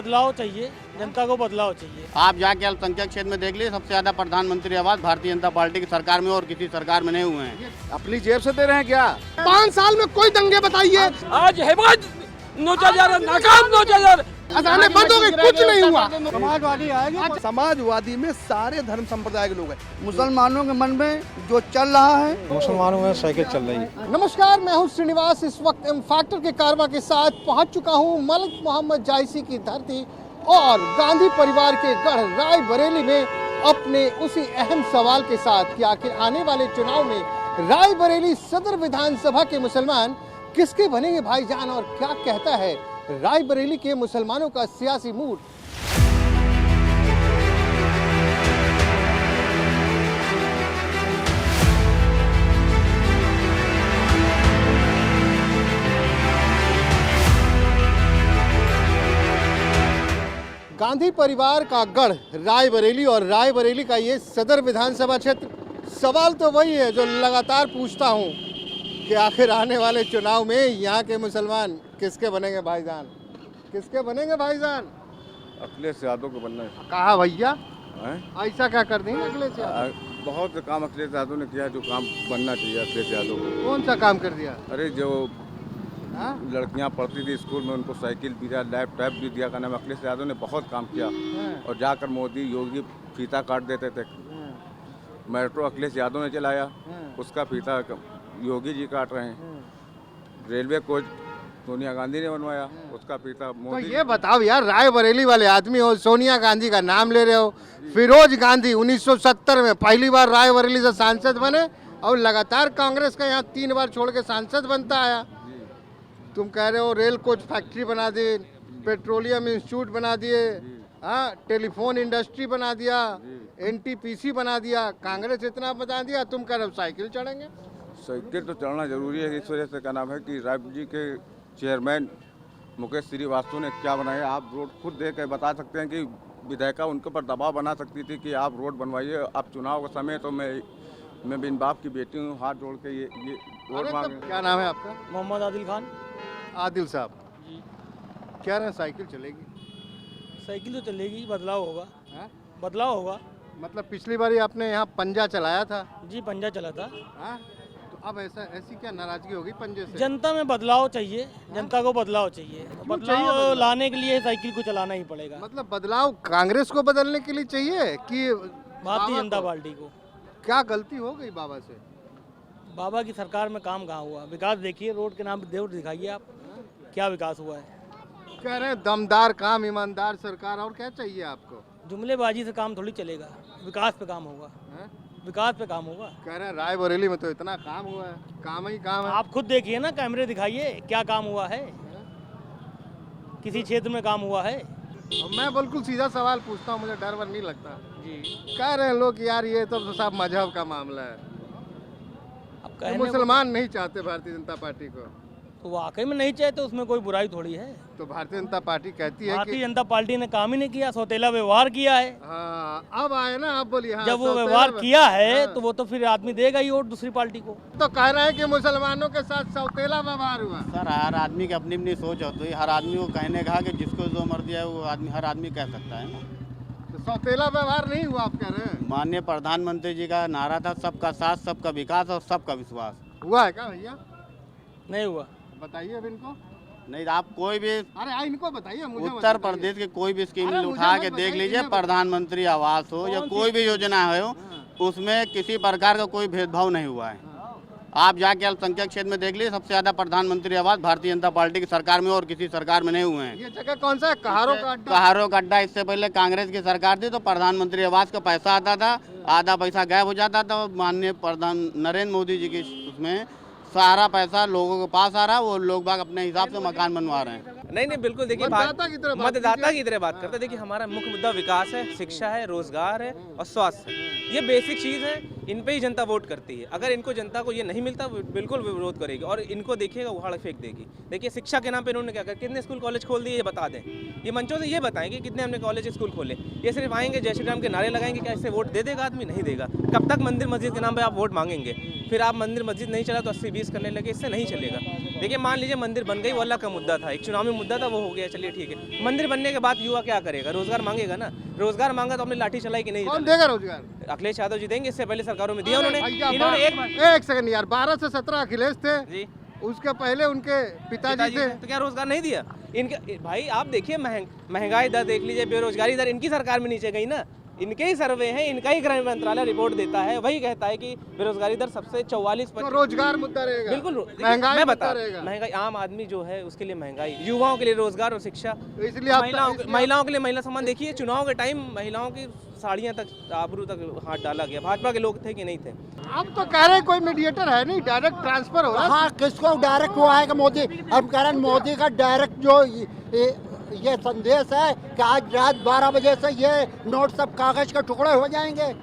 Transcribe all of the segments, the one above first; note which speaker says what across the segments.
Speaker 1: बदलाव चाहिए, जनता को बदलाव चाहिए।
Speaker 2: आप जाके अल्पसंख्यक क्षेत्र में देख लीजिए, सबसे ज्यादा प्रधानमंत्री आवास भारतीय जनता पार्टी की सरकार में और किसी सरकार में नहीं हुए हैं।
Speaker 3: अपनी जेब से दे रहे हैं क्या?
Speaker 4: 5 साल में कोई दंगे बताइए।
Speaker 1: आज हेमंत नौजवान नाकाम नौजवान
Speaker 4: अचानक बंद हो गई, कुछ नहीं हुआ।
Speaker 3: समाजवादी आएगा। समाजवादी में सारे धर्म संप्रदाय के लोग हैं।
Speaker 5: मुसलमानों के मन में जो चल रहा है,
Speaker 6: मुसलमानों में साइकिल चल रही है।
Speaker 4: नमस्कार, मैं हूं श्रीनिवास। इस वक्त एम फैक्टर के कारवा के साथ पहुंच चुका हूं मलिक मोहम्मद जायसी की धरती और गांधी परिवार के गढ़ रायबरेली में अपने उसी अहम सवाल के साथ कि आखिर आने वाले चुनाव में रायबरेली सदर विधानसभा के मुसलमान किसके बनेंगे भाईजान, और क्या कहता है रायबरेली के मुसलमानों का सियासी मूड। गांधी परिवार का गढ़ रायबरेली और रायबरेली का ये सदर विधानसभा क्षेत्र। सवाल तो वही है जो लगातार पूछता हूँ कि आखिर आने वाले चुनाव में यहाँ के मुसलमान किसके बनेंगे भाईजान, किसके बनेंगे भाईजान?
Speaker 7: अखिलेश यादव को बनना है।
Speaker 4: कहा भैया,
Speaker 7: हैं?
Speaker 4: ऐसा क्या कर देंगे अखिलेश यादव?
Speaker 7: बहुत काम अखिलेश यादव ने किया, जो काम बनना चाहिए अखिलेश यादव को।
Speaker 4: कौन सा काम कर दिया?
Speaker 7: अरे जो
Speaker 4: हाँ?
Speaker 7: लड़कियां पढ़ती थी स्कूल में, उनको साइकिल भी दिया, लैपटॉप भी दिया। का नाम अखिलेश यादव ने बहुत काम किया। और जाकर मोदी योगी फीता काट देते थे। मेट्रो अखिलेश यादव ने चलाया, उसका फीता योगी जी काट रहे हैं। रेलवे कोच सोनिया गांधी ने बनवाया, उसका फीता
Speaker 4: तो
Speaker 7: मोदी।
Speaker 4: ये बताओ यार, रायबरेली वाले आदमी हो, सोनिया गांधी का नाम ले रहे हो। फिरोज गांधी 1970 में पहली बार रायबरेली से सांसद बने और लगातार कांग्रेस का यहाँ 3 बार छोड़ के सांसद बनता आया। तुम कह रहे हो रेल कोच फैक्ट्री बना दी, पेट्रोलियम इंस्टीट्यूट बना दिए, हाँ, टेलीफोन इंडस्ट्री बना दिया, NTPC बना दिया, कांग्रेस इतना बना दिया। तुम कह रहे हो साइकिल चढ़ेंगे।
Speaker 7: साइकिल तो चढ़ना जरूरी है। इस वजह से क्या नाम है कि रायपुर जी के चेयरमैन मुकेश श्रीवास्तव ने क्या बनाया, आप रोड खुद देख कर बता सकते हैं कि विधायिका उनके ऊपर दबाव बना सकती थी कि आप रोड बनवाइए। अब चुनाव का समय तो मैं बिन बाप की बेटी हूँ, हाथ जोड़ के ये वोट मांगे।
Speaker 4: क्या नाम है आपका?
Speaker 1: मोहम्मद आदिल खान।
Speaker 4: आदिल साहब
Speaker 1: जी,
Speaker 4: कह रहे हैं साइकिल चलेगी।
Speaker 1: साइकिल तो चलेगी, बदलाव होगा।
Speaker 4: हाँ?
Speaker 1: बदलाव होगा।
Speaker 4: मतलब पिछली बार आपने यहाँ पंजा चलाया था।
Speaker 1: जी, पंजा चला था।
Speaker 4: हाँ? तो अब ऐसी क्या नाराजगी होगी पंजे से?
Speaker 1: जनता में बदलाव चाहिए, जनता को बदलाव चाहिए। बदलाव लाने के लिए साइकिल को चलाना ही पड़ेगा।
Speaker 4: मतलब बदलाव कांग्रेस को बदलने के लिए चाहिए कि
Speaker 1: भारतीय जनता
Speaker 4: को?
Speaker 1: पार्टी को।
Speaker 4: क्या गलती हो गई बाबा से?
Speaker 1: बाबा की सरकार में काम कहाँ हुआ? विकास देखिए, रोड के नाम पे देव दिखाइए आप, क्या विकास हुआ है?
Speaker 4: कह रहे हैं दमदार काम, ईमानदार सरकार, और क्या चाहिए आपको?
Speaker 1: जुमलेबाजी से काम थोड़ी चलेगा, विकास पे काम होगा।
Speaker 4: हाँ?
Speaker 1: विकास पे काम होगा।
Speaker 4: कह रहे हैं रायबरेली में तो इतना काम हुआ है, काम ही काम है।
Speaker 1: आप खुद देखिए ना, कैमरे दिखाइए क्या काम हुआ है, किसी क्षेत्र में काम हुआ है?
Speaker 4: और मैं बिल्कुल सीधा सवाल पूछता हूँ, मुझे डर वर नहीं लगता।
Speaker 1: जी,
Speaker 4: कह रहे हैं लोग यार ये तो सब मजहब का मामला है,
Speaker 1: अब
Speaker 4: तो
Speaker 1: कहने
Speaker 4: मुसलमान नहीं चाहते भारतीय जनता पार्टी को।
Speaker 1: तो वाकई में नहीं चाहे तो उसमें कोई बुराई थोड़ी है।
Speaker 4: तो भारतीय जनता पार्टी कहती है
Speaker 1: भारतीय
Speaker 4: कि
Speaker 1: जनता पार्टी ने काम ही नहीं किया, सौतेला व्यवहार किया है।
Speaker 4: हाँ, अब आए ना, अब बोलिए। हाँ,
Speaker 1: जब वो
Speaker 4: सौतेला
Speaker 1: व्यवहार किया है
Speaker 4: हाँ।
Speaker 1: तो वो तो फिर आदमी देगा ही वोट दूसरी पार्टी को।
Speaker 4: तो कह रहे हैं कि मुसलमानों के साथ सौतेला व्यवहार हुआ।
Speaker 2: सर, हर आदमी की अपनी अपनी सोच होती है। हर आदमी को कहने कहा कि जिसको जो मर्जी है वो आदमी, हर आदमी कह सकता है ना।
Speaker 4: तो सौतेला व्यवहार नहीं हुआ आप कह रहे हैं?
Speaker 2: माननीय प्रधानमंत्री जी का नारा था, सबका साथ, सबका विकास और सबका विश्वास।
Speaker 4: हुआ है क्या भैया?
Speaker 1: नहीं हुआ।
Speaker 4: बताइए अब इनको।
Speaker 2: नहीं, आप कोई भी
Speaker 4: अरे इनको बताइए, मुझे मत
Speaker 2: उत्तर
Speaker 4: बताइए।
Speaker 2: प्रदेश के कोई भी स्कीम
Speaker 4: अरे मुझे
Speaker 2: उठा
Speaker 4: मत
Speaker 2: के देख
Speaker 4: बताइए,
Speaker 2: लीजिए,
Speaker 4: इन्हें बताइए।
Speaker 2: प्रधानमंत्री आवास हो या
Speaker 1: कौन
Speaker 2: कोई भी योजना हो, उसमें किसी प्रकार का कोई भेदभाव नहीं हुआ है। आप जाके अल्पसंख्यक क्षेत्र में देख लीजिए, सबसे ज्यादा प्रधानमंत्री आवास भारतीय जनता पार्टी की सरकार में और किसी सरकार में नहीं हुए हैं।
Speaker 4: ये जगह कौन सा है? कहारों का अड्डा?
Speaker 2: कहारों का अड्डा इससे पहले कांग्रेस की सरकार थी तो प्रधानमंत्री आवास का पैसा आता था, आधा पैसा गायब हो जाता था। और माननीय प्रधान नरेंद्र मोदी जी की उसमें सारा पैसा लोगों के पास आ रहा है, वो लोग बाग अपने हिसाब से मकान बनवा रहे हैं।
Speaker 8: नहीं बिल्कुल देखिए,
Speaker 4: मतदाता की तरह बात
Speaker 8: मतदाता की तरह बात करते हैं। देखिए, हमारा मुख्य मुद्दा विकास है, शिक्षा है, रोजगार है और स्वास्थ्य है। ये बेसिक चीज़ है, इन पे ही जनता वोट करती है। अगर इनको जनता को ये नहीं मिलता, बिल्कुल विरोध करेगी और इनको देखिएगा उखाड़ फेंक देगी। देखिए, शिक्षा के नाम पे इन्होंने क्या कर, कितने स्कूल कॉलेज खोल दिए ये बता दें। ये मंचों से ये बताएं कि कितने हमने कॉलेज स्कूल खोले। ये सिर्फ आएंगे जय श्री राम के नारे लगाएंगे, क्या इससे वोट दे देगा आदमी? नहीं देगा। कब तक मंदिर मस्जिद के नाम पर आप वोट मांगेंगे? फिर आप मंदिर मस्जिद नहीं चला तो 80-20 करने लगे, इससे नहीं चलेगा। देखिए मान लीजिए मंदिर बन गई, वो अलग का मुद्दा था, एक चुनावी मुद्दा था, वो हो गया, चलिए ठीक है। मंदिर बनने के बाद युवा क्या करेगा? रोजगार मांगेगा ना। रोजगार मांगा तो हमने लाठी चलाई कि नहीं?
Speaker 4: कौन देगा रोजगार?
Speaker 8: अखिलेश यादव जी देंगे, इससे पहले सरकारों में दिया उन्होंने। इन्होंने
Speaker 4: एक सेकंड यार, 12 से 17 अखिलेश थे
Speaker 8: जी,
Speaker 4: उसके पहले उनके पिताजी थे,
Speaker 8: तो क्या रोजगार नहीं दिया इनके? भाई आप देखिए महंगाई दर देख लीजिए, बेरोजगारी दर इनकी सरकार में नीचे गई ना। इनके ही सर्वे हैं, इनका ही गृह मंत्रालय रिपोर्ट देता है, वही कहता है कि बेरोजगारी दर सबसे 44%।
Speaker 4: तो रोजगार मुद्दा रहेगा,
Speaker 8: बिल्कुल
Speaker 4: महंगाई
Speaker 8: मैं
Speaker 4: मुद्दा
Speaker 8: बता
Speaker 4: रहेगा।
Speaker 8: महंगाई आम आदमी जो है उसके लिए महंगाई, युवाओं के लिए रोजगार और शिक्षा,
Speaker 4: तो इसलिए आप
Speaker 8: महिलाओं के लिए महिला सम्मान। देखिए चुनाव के टाइम महिलाओं की साड़ियां तक, आबरू तक हाथ डाला गया। भाजपा के लोग थे कि नहीं थे?
Speaker 4: अब तो कह रहे हैं कोई मीडिएटर है नहीं, डायरेक्ट ट्रांसफर हो रहा है।
Speaker 5: हाँ, किसको डायरेक्ट हुआ है कि मोदी? अब कह रहे हैं मोदी का डायरेक्ट जो ये संदेश है कि आज रात 12 बजे से ये नोट सब कागज के टुकड़े हो जाएंगे।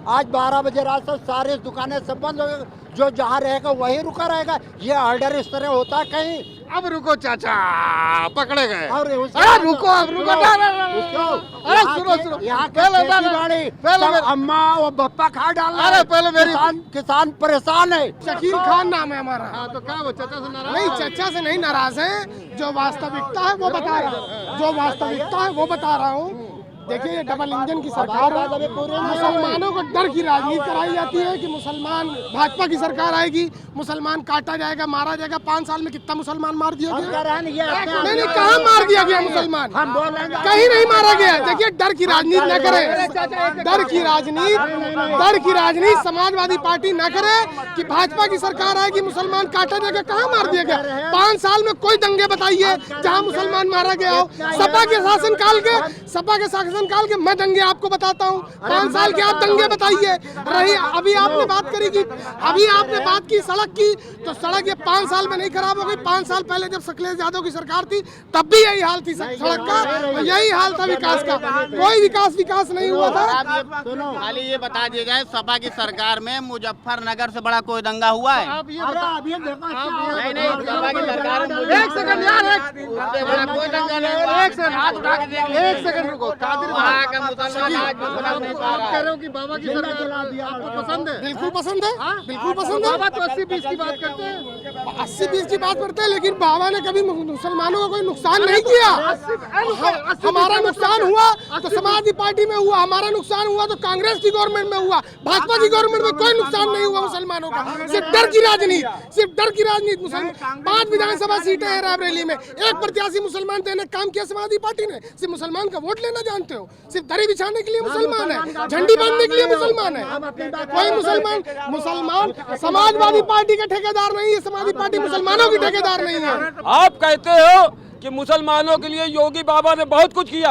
Speaker 5: आज 12 बजे रात से सारी दुकानें सब बंद हो गई, जो जहाँ रहेगा वही रुका रहेगा। ये ऑर्डर इस तरह होता कहीं?
Speaker 4: अब रुको चाचा, पकड़े गए।
Speaker 5: और
Speaker 4: अरे रुको, अब रुको, अरे सुनो
Speaker 5: यहाँ पहले अम्मा और बप्पा खा डाल।
Speaker 4: अरे पहले मेरी
Speaker 5: किसान परेशान है।
Speaker 3: शकील खान नाम है हमारा।
Speaker 4: हाँ तो क्या वो चाचा से नाराज?
Speaker 3: नहीं, चर्चा से नहीं नाराज है, जो वास्तविकता है वो बता रहा हूँ, जो वास्तविकता है वो बता रहा हूँ। देखिए ये डबल इंजन की सरकार है, मुसलमानों को डर की राजनीति कराई जाती है कि मुसलमान, भाजपा की सरकार आएगी मुसलमान काटा जाएगा, मारा जाएगा। 5 साल में कितना मुसलमान मार दिया गया? नहीं, कहाँ मार दिया गया मुसलमान? कहीं नहीं मारा गया। देखिए डर की राजनीति न करे, डर की राजनीति समाजवादी पार्टी न करे कि भाजपा की सरकार आएगी मुसलमान काटा जाएगा। कहाँ मार दिया गया? 5 साल में कोई दंगे बताइए जहाँ मुसलमान मारा गया हो। सपा के शासन काल के मैं दंगे आपको बताता हूँ। 5 साल के आप दंगे बताइए। रही अभी आपने बात करी कि अभी आपने बात की सड़क की, तो सड़क ये 5 साल में नहीं खराब हो गई। 5 साल पहले जब अखिलेश यादव की सरकार थी तब भी यही हाल थी सड़क का, तो यही हाल था विकास का। कोई विकास नहीं हुआ था।
Speaker 2: खाली ये बता दिया जाए, सपा की सरकार में मुजफ्फरनगर से बड़ा कोई दंगा हुआ है? नहीं, सपा की सरकार में
Speaker 4: एक सेकंड यार, कोई दंगा नहीं हुआ। एक सेकंड रुको।
Speaker 2: वहाँ का मुसलमान आज भी सुना नहीं पा रहा
Speaker 4: कह रहे हो कि बाबा की सरकार आपको पसंद है?
Speaker 3: बिल्कुल पसंद है, बिल्कुल पसंद है।
Speaker 4: बाबा तो 80-20 की बात करते हैं,
Speaker 3: 80-20 की बात करते हैं, लेकिन बाबा ने कभी मुसलमानों को कोई नुकसान नहीं किया। हमारा नुकसान हुआ तो समाजवादी पार्टी में हुआ, हमारा नुकसान हुआ तो कांग्रेस की गवर्नमेंट में हुआ। भाजपा की गवर्नमेंट में कोई नुकसान नहीं हुआ मुसलमानों का। सिर्फ डर की राजनीति। मुसलमान 5 विधानसभा सीटें हैं रायबरेली में, एक प्रत्याशी मुसलमान देने का काम किया समाजवादी पार्टी ने। सिर्फ मुसलमान का वोट लेना जानते हो? सिर्फ दरी बिछाने के लिए मुसलमान है, झंडी बांधने के लिए मुसलमान है। कोई मुसलमान समाजवादी पार्टी के ठेकेदार नहीं है, समाजवादी पार्टी मुसलमानों की ठेकेदार नहीं है।
Speaker 9: आप कहते हो कि मुसलमानों के लिए योगी बाबा ने बहुत कुछ किया।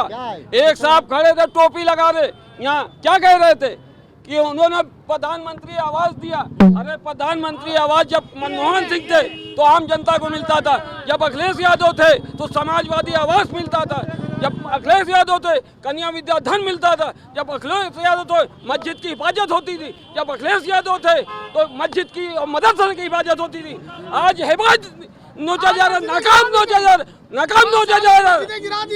Speaker 9: एक साहब खड़े थे टोपी लगा रहे, यहाँ क्या कह रहे थे कि उन्होंने प्रधानमंत्री आवास दिया। अरे प्रधानमंत्री आवास जब मनमोहन सिंह थे तो आम जनता को मिलता था, जब अखिलेश यादव थे तो समाजवादी आवास मिलता था, जब अखिलेश यादव थे कन्या विद्या धन मिलता था, जब अखिलेश यादव थे मस्जिद की हिफाजत होती थी, जब अखिलेश यादव थे तो मस्जिद की और मदरसा की हिफाजत होती थी। आज हिफाजत नोचा जा रहा, नाकाम नोचा जा रहा,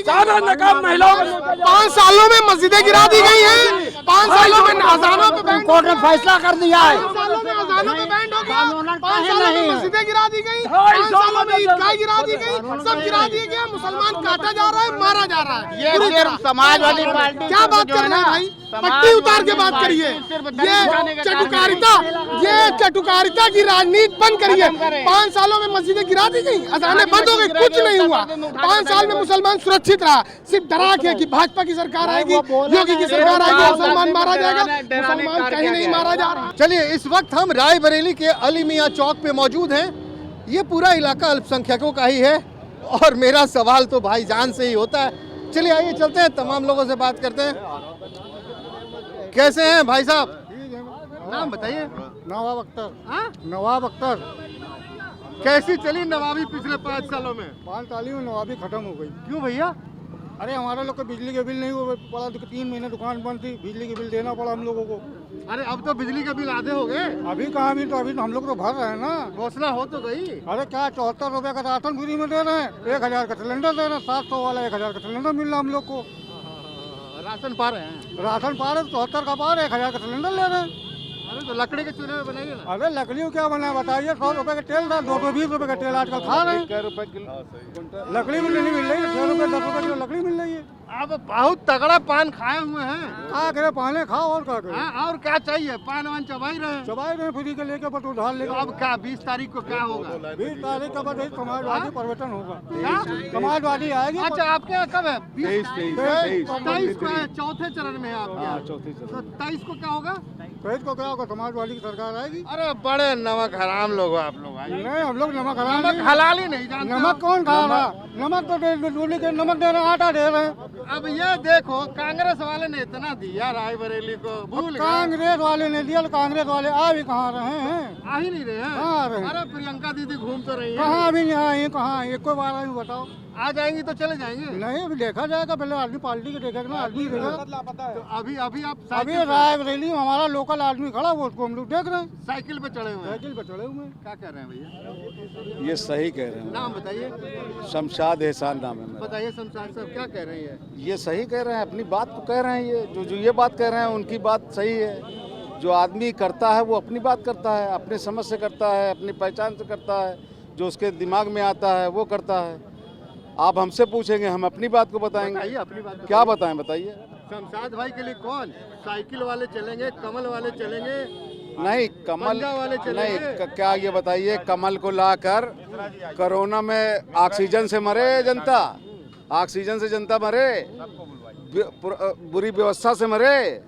Speaker 9: सारा नाकाम महिलाओं का।
Speaker 3: 5 सालों में मस्जिदें गिरा दी गई हैं। 5 सालों में अजानों पे बैंड,
Speaker 5: कोर्ट ने फैसला कर दिया है।
Speaker 3: 5 सालों में अजानों पे बैंड हो गया। 5 सालों में मस्जिदें गिरा दी गई, 5 सालों में ईदगाह गिरा दी गई, सब गिरा दिया गया। मुसलमान काटा जा रहा है, मारा जा रहा है।
Speaker 2: ये सिर्फ समाजवादी पार्टी
Speaker 3: क्या बात कर रहे हैं भाई? पट्टी उतार के बात करिए। ये चटुकारिता की राजनीति बंद करिए। 5 सालों में मस्जिदें गिरा दी गई, अजानें बंद हो गई, कुछ नहीं हुआ। 5 साल में मुसलमान सुरक्षित रहा। सिर्फ डरा के कि भाजपा की सरकार आएगी, योगी की सरकार आएगी, मुसलमान मारा जाएगा। मुसलमान कहीं नहीं मारा जा रहा।
Speaker 4: चलिए इस वक्त हम रायबरेली के अली मियां चौक पे मौजूद हैं। ये पूरा इलाका अल्पसंख्यकों का ही है और मेरा सवाल तो भाईजान से ही होता है। चलिए आइए चलते हैं, तमाम लोगों से बात करते हैं। कैसे हैं भाई साहब? नाम बताइए।
Speaker 6: नवाब अख्तर। नवाब अख्तर।
Speaker 4: कैसी चली नवाबी पिछले 5 सालों में?
Speaker 6: 5 साल में नवाबी खत्म हो गई।
Speaker 4: क्यों भैया?
Speaker 6: अरे हमारे लोग को बिजली के बिल नहीं हुआ पड़ा, 3 महीने दुकान बंद थी, बिजली के बिल देना पड़ा हम लोगों को।
Speaker 4: अरे अब तो बिजली का बिल आधे हो गए।
Speaker 6: अभी कहाँ भी, तो अभी हम लोग तो भर रहे हैं ना।
Speaker 4: घोषणा हो तो गई।
Speaker 6: अरे क्या 74 रुपए का राशन फ्री में दे रहे हैं, 1000 का सिलेंडर दे रहे हैं, 700 वाला 1000 का सिलेंडर मिल रहा हम लोग को।
Speaker 4: राशन पा रहे हैं?
Speaker 6: राशन पा रहे 74 का पा रहे, 1000 का सिलेंडर ले रहे हैं।
Speaker 4: अरे तो लकड़ी के चूल्हे में बनाइए ना।
Speaker 6: अरे लकड़ियों क्या बना बताइए, 100 रुपए का तेल था, 220 रुपए का तेल आजकल खा रहे हैं।
Speaker 4: ₹1 किलो
Speaker 6: लकड़ी भी नहीं मिल रही है, 6 रुपए 10 रुपए किलो लकड़ी मिल रही है।
Speaker 4: आप बहुत तगड़ा पान खाए हुए हैं।
Speaker 6: क्या करे, पाने खाओ और क्या करे।
Speaker 4: हाँ, और क्या चाहिए, पान वान चबाई रहे हैं।
Speaker 6: चबाई रहे फ्री के लेके, बट उधार
Speaker 4: तो
Speaker 6: लेके।
Speaker 4: अब क्या 20 तारीख को क्या होगा?
Speaker 6: 20 तारीख का बाद समाजवादी परिवर्तन होगा,
Speaker 4: क्या?
Speaker 6: समाजवादी आएगी।
Speaker 4: अच्छा, आपके यहाँ कब है? 23 को है, चौथे चरण में है आपके यहाँ।
Speaker 6: चौथी
Speaker 4: तो 23 को क्या होगा?
Speaker 6: 23 को क्या होगा, समाजवादी की सरकार आएगी।
Speaker 4: अरे बड़े नमक हराम लोग हो आप लोग।
Speaker 6: नहीं, हम लोग नमक हराम
Speaker 4: नमक हलाल ही नहीं जानते।
Speaker 6: नमक कौन खा रहा? नमक तो डूली के नमक दे रहे हैं, आटा दे रहे हैं।
Speaker 4: अब ये देखो, कांग्रेस वाले ने इतना दिया रायबरेली को, भूल गए।
Speaker 6: कांग्रेस वाले ने दिया, कांग्रेस वाले आ भी कहाँ रहे हैं?
Speaker 4: आ ही नहीं रहे हैं।
Speaker 6: कहाँ आ रहे हैं?
Speaker 4: अरे प्रियंका दीदी घूम तो रही है।
Speaker 6: कहाँ भी नहीं आए, कहाँ एक कोई बार आए बताओ।
Speaker 4: आ जाएंगी तो चले जाएंगे।
Speaker 6: नहीं, अभी देखा जाएगा, पहले आदमी पार्टी के देखेगा ना, आदमी देखेगा।
Speaker 4: तो अभी अभी आप
Speaker 6: अभी रायबरेली में हमारा लोकल आदमी खड़ा, वो उसको हम लोग देख रहे हैं।
Speaker 4: साइकिल पे चढ़े हुए हैं।
Speaker 6: साइकिल पे चढ़े हुए हैं।
Speaker 4: क्या कह रहे हैं भैया?
Speaker 10: ये सही कह रहे हैं।
Speaker 4: नाम बताइए।
Speaker 10: शमशाद एहसान नाम है मेरा।
Speaker 4: बताइए शमशाद साहब क्या कह रही है?
Speaker 10: ये सही कह रहे हैं, अपनी बात को कह रहे हैं। ये जो ये बात कह रहे हैं उनकी बात सही है। जो आदमी करता है वो अपनी बात करता है, अपने समझ से करता है, अपनी पहचान से करता है, जो उसके दिमाग में आता है वो करता है। आप हमसे पूछेंगे, हम अपनी बात को बताएंगे।
Speaker 4: अपनी बात
Speaker 10: क्या बताएं, बताइए।
Speaker 4: शमशाद भाई के लिए कौन? साइकिल वाले चलेंगे, कमल वाले चलेंगे,
Speaker 10: नहीं कमल
Speaker 4: पंजा वाले चलेंगे?
Speaker 10: नहीं, क्या ये बताइए, कमल को लाकर कोरोना में ऑक्सीजन से मरे जनता, ऑक्सीजन से जनता मरे, बुरी व्यवस्था से मरे,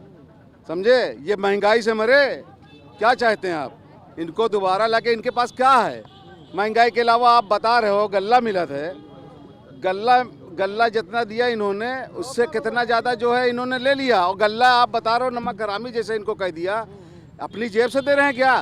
Speaker 10: समझे, ये महंगाई से मरे। क्या चाहते हैं आप? इनको दोबारा लाके, इनके पास क्या है? महंगाई के अलावा आप बता रहे हो गल्ला मिला था, गल्ला जितना दिया इन्होंने उससे कितना ज़्यादा जो है इन्होंने ले लिया। और गल्ला आप बता रहे हो नमक हरामी जैसे इनको कह दिया। अपनी जेब से दे रहे हैं क्या?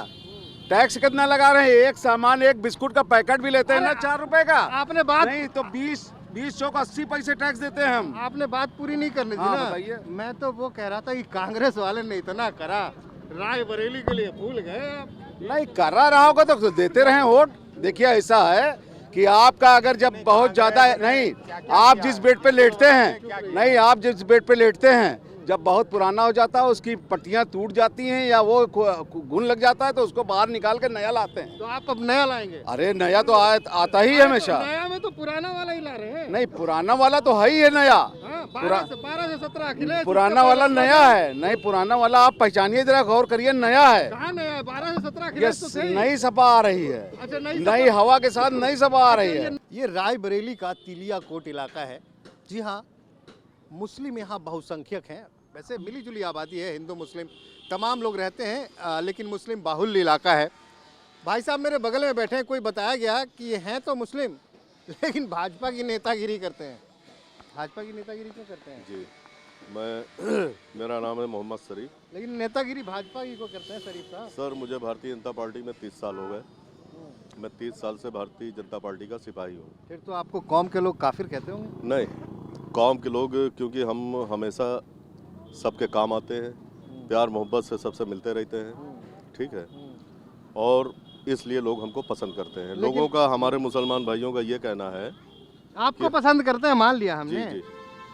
Speaker 10: टैक्स कितना लगा रहे हैं? एक सामान, एक बिस्कुट का पैकेट भी लेते हैं ना 4 रुपए का।
Speaker 4: आपने बात
Speaker 10: नहीं तो 20 चौक 80 पैसे टैक्स देते हैं हम।
Speaker 4: आपने बात पूरी नहीं करनी थी
Speaker 10: हाँ,
Speaker 4: ना।
Speaker 10: बताइए।
Speaker 4: मैं तो वो कह रहा था कि कांग्रेस वाले ने इतना करा, रायबरेली के लिए भूल गए आप।
Speaker 10: नहीं करा रहा होगा तो देते रहे वोट। देखिए ऐसा है कि आपका अगर जब बहुत ज़्यादा नहीं, आप जिस बेड पे लेटते हैं, नहीं आप जिस बेड पे लेटते हैं, जब बहुत पुराना हो जाता है उसकी पट्टियां टूट जाती हैं या वो घुन लग जाता है तो उसको बाहर निकाल के नया लाते हैं।
Speaker 4: तो आप अब नया लाएंगे?
Speaker 10: अरे नया तो आता ही है हमेशा।
Speaker 4: नया में तो पुराना वाला ही ला रहे हैं।
Speaker 10: नहीं पुराना वाला तो है ही है नया।
Speaker 4: 12 से 17 अखिलेश,
Speaker 10: पुराना वाला नया है। नहीं पुराना वाला आप पहचानिए, जरा गौर करिए, नया है।
Speaker 4: कहाँ नया है? 12 से 17
Speaker 10: ये
Speaker 4: अखिलेश तो थे।
Speaker 10: नई सपा आ रही है।
Speaker 4: अच्छा,
Speaker 10: नई हवा के साथ नई सपा आ रही है।
Speaker 11: ये रायबरेली का तिलिया कोट इलाका है। जी हाँ, मुस्लिम यहाँ बहुसंख्यक हैं। वैसे मिलीजुली आबादी है, हिंदू मुस्लिम तमाम लोग रहते हैं, लेकिन मुस्लिम बाहुल्य इलाका है। भाई साहब मेरे बगल में बैठे हैं, कोई बताया गया कि ये हैं तो मुस्लिम लेकिन भाजपा की नेतागिरी करते हैं। भाजपा की नेतागिरी क्यों करते हैं?
Speaker 12: जी, मेरा नाम है मोहम्मद शरीफ।
Speaker 11: लेकिन नेतागिरी भाजपा की को करते हैं शरीफ साहब।
Speaker 12: सर मुझे भारतीय जनता पार्टी में 30 साल हो गए। मैं 30 साल से भारतीय जनता पार्टी का सिपाही हूँ।
Speaker 11: फिर तो आपको कौम के लोग काफिर कहते होंगे?
Speaker 12: नहीं, कौम के लोग क्योंकि हम हमेशा सबके काम आते हैं, प्यार मोहब्बत से सबसे मिलते रहते हैं, ठीक है, और इसलिए लोग हमको पसंद करते हैं। लोगों का, हमारे मुसलमान भाइयों का ये कहना है।
Speaker 11: आपको पसंद करते हैं, मान लिया हमने।
Speaker 12: जी,